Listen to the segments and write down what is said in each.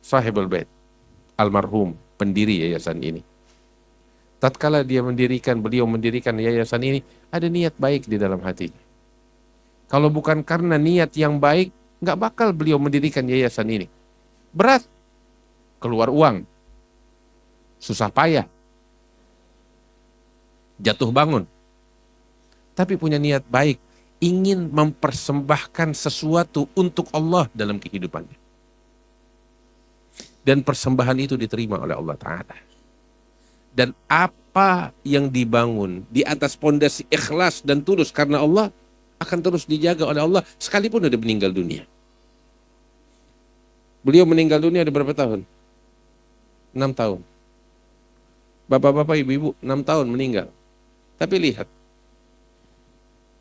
sahibul bait, almarhum pendiri yayasan ini. Tatkala beliau mendirikan yayasan ini, ada niat baik di dalam hatinya. Kalau bukan karena niat yang baik, nggak bakal beliau mendirikan yayasan ini. Berat, keluar uang, susah payah, jatuh bangun. Tapi punya niat baik, ingin mempersembahkan sesuatu untuk Allah dalam kehidupannya. Dan persembahan itu diterima oleh Allah Ta'ala. Dan apa yang dibangun di atas pondasi ikhlas dan tulus karena Allah akan terus dijaga oleh Allah sekalipun udah meninggal dunia. Beliau meninggal dunia ada berapa tahun? 6 tahun. Bapak-bapak, ibu-ibu 6 tahun meninggal. Tapi lihat,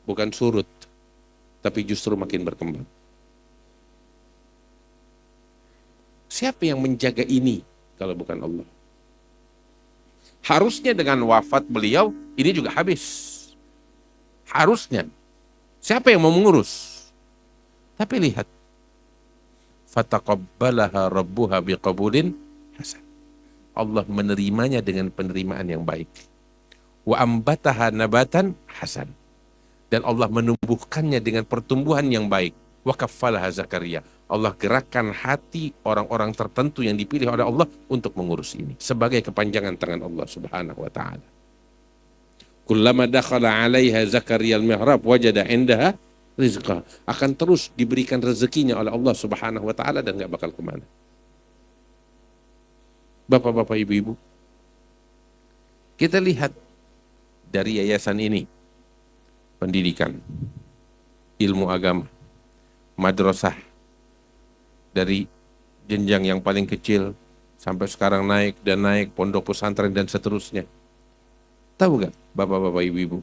bukan surut, tapi justru makin berkembang. Siapa yang menjaga ini kalau bukan Allah? Harusnya dengan wafat beliau, ini juga habis. Harusnya. Siapa yang mau mengurus? Tapi lihat. Fataqabbalaha rabbuha biqabulin hasan. Allah menerimanya dengan penerimaan yang baik. Wa ambataha nabatan hasan. Dan Allah menumbuhkannya dengan pertumbuhan yang baik. Wa kaffalaha Zakaria. Allah gerakkan hati orang-orang tertentu yang dipilih oleh Allah untuk mengurus ini sebagai kepanjangan tangan Allah Subhanahu wa taala. Kullama dakhala 'alaiha Zakaria al-mihrab wajada 'indaha rizqa. Akan terus diberikan rezekinya oleh Allah Subhanahu wa taala dan enggak bakal kemana. Bapak-bapak, ibu-ibu, kita lihat dari yayasan ini pendidikan, ilmu agama, madrasah, dari jenjang yang paling kecil sampai sekarang naik dan naik, pondok pesantren dan seterusnya. Tahu gak bapak-bapak, ibu-ibu,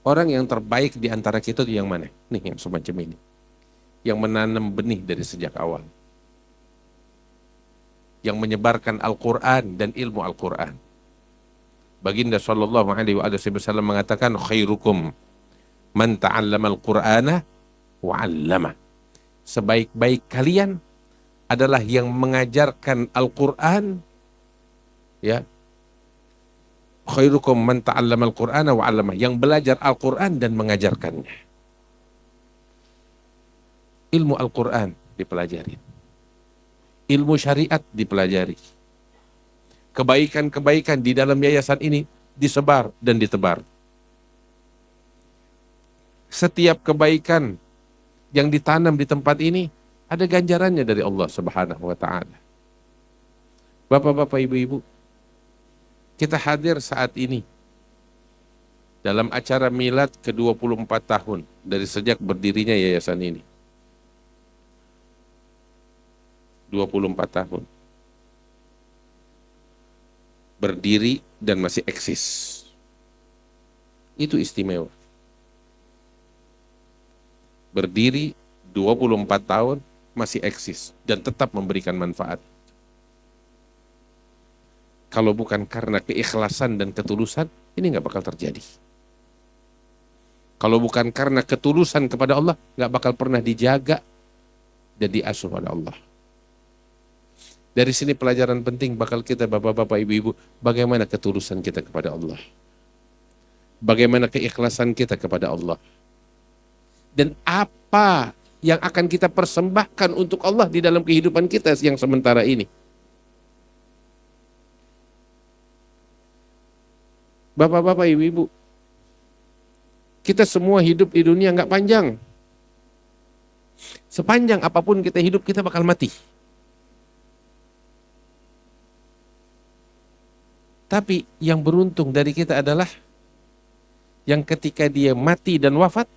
orang yang terbaik di antara kita itu yang mana? Nih, yang semacam ini, yang menanam benih dari sejak awal, yang menyebarkan Al-Quran dan ilmu Al-Quran. Baginda sallallahu alaihi wasallam mengatakan, khairukum man ta'allama al-Qur'ana wa 'allama. Sebaik-baik kalian adalah yang mengajarkan Al-Quran, ya. Khairukum man ta'allama al-Qur'ana wa 'allama, yang belajar Al-Quran dan mengajarkannya. Ilmu Al-Quran dipelajari, ilmu syariat dipelajari, kebaikan-kebaikan di dalam yayasan ini disebar dan ditebar. Setiap kebaikan yang ditanam di tempat ini ada ganjarannya dari Allah Subhanahu wa taala. Bapak-bapak, ibu-ibu, kita hadir saat ini dalam acara milad ke-24 tahun dari sejak berdirinya yayasan ini. 24 tahun. Berdiri dan masih eksis. Itu istimewa. Berdiri 24 tahun masih eksis dan tetap memberikan manfaat. Kalau bukan karena keikhlasan dan ketulusan, ini nggak bakal terjadi. Kalau bukan karena ketulusan kepada Allah, nggak bakal pernah dijaga dan diasuh oleh Allah. Dari sini pelajaran penting bakal kita, bapak-bapak, ibu-ibu, bagaimana ketulusan kita kepada Allah. Bagaimana keikhlasan kita kepada Allah. Dan apa yang akan kita persembahkan untuk Allah di dalam kehidupan kita yang sementara ini. Bapak-bapak, ibu-ibu, kita semua hidup di dunia nggak panjang. Sepanjang apapun kita hidup, kita bakal mati. Tapi yang beruntung dari kita adalah yang ketika dia mati dan wafat,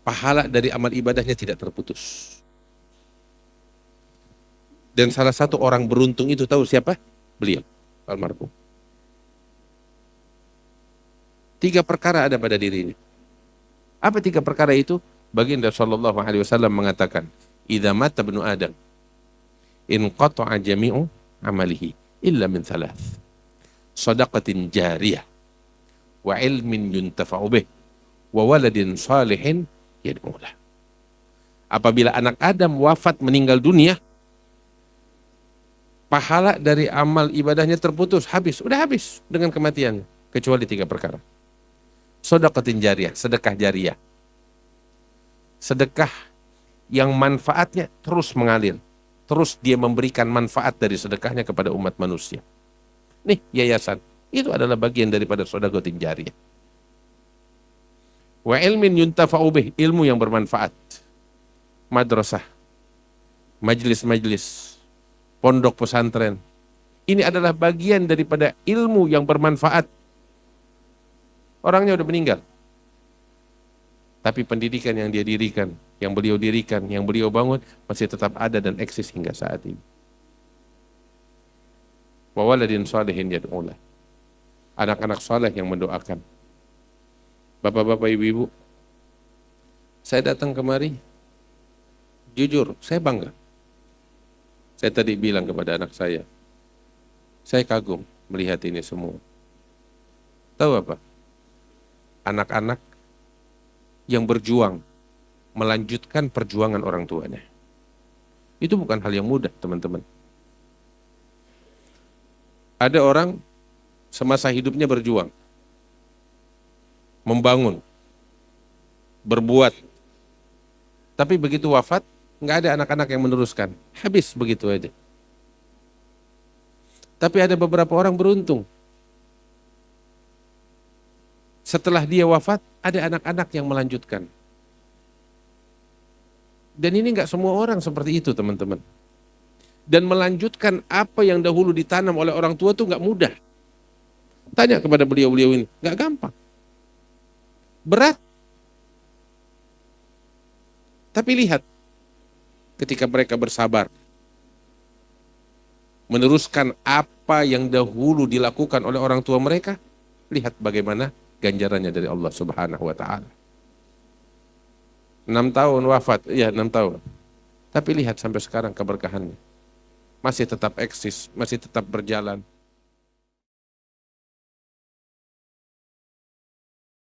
pahala dari amal ibadahnya tidak terputus. Dan salah satu orang beruntung itu tahu siapa? Beliau, almarhum. 3 perkara ada pada dirinya. Apa 3 perkara itu? Baginda sallallahu alaihi wasallam mengatakan, "Idza mata ibnu Adam, in qata'a jami'u amalihi illa min 3. Shadaqatin jariyah, wa ilmin yuntafa'u bih, wa waladin salihin yad'ulah." Apabila anak Adam wafat meninggal dunia, pahala dari amal ibadahnya terputus, habis, udah habis dengan kematian, kecuali 3 perkara. Shadaqatin jariyah, sedekah jariyah. Sedekah yang manfaatnya terus mengalir. Terus dia memberikan manfaat dari sedekahnya kepada umat manusia. Nih, yayasan. Itu adalah bagian daripada shadaqatin jariyah. Wa ilmin yuntafa'u bih, ilmu yang bermanfaat. Madrasah, majlis-majlis, pondok pesantren. Ini adalah bagian daripada ilmu yang bermanfaat. Orangnya udah meninggal. Tapi pendidikan yang dia dirikan, yang beliau dirikan, yang beliau bangun, masih tetap ada dan eksis hingga saat ini. Wa waladin shalihin yad'ulah. Anak-anak saleh yang mendoakan. Bapak-bapak, ibu-ibu, saya datang kemari, jujur, saya bangga. Saya tadi bilang kepada anak saya kagum melihat ini semua. Tahu apa? Anak-anak yang berjuang melanjutkan perjuangan orang tuanya. Itu bukan hal yang mudah, teman-teman. Ada orang semasa hidupnya berjuang, membangun, berbuat. Tapi begitu wafat, nggak ada anak-anak yang meneruskan. Habis begitu aja. Tapi ada beberapa orang beruntung. Setelah dia wafat, ada anak-anak yang melanjutkan. Dan ini nggak semua orang seperti itu, teman-teman. Dan melanjutkan apa yang dahulu ditanam oleh orang tua itu nggak mudah. Tanya kepada beliau-beliau ini, nggak gampang. Berat. Tapi lihat, ketika mereka bersabar, meneruskan apa yang dahulu dilakukan oleh orang tua mereka, lihat bagaimana ganjarannya dari Allah Subhanahu wa Ta'ala. 6 tahun wafat, ya 6 tahun. Tapi lihat sampai sekarang keberkahannya. Masih tetap eksis, masih tetap berjalan.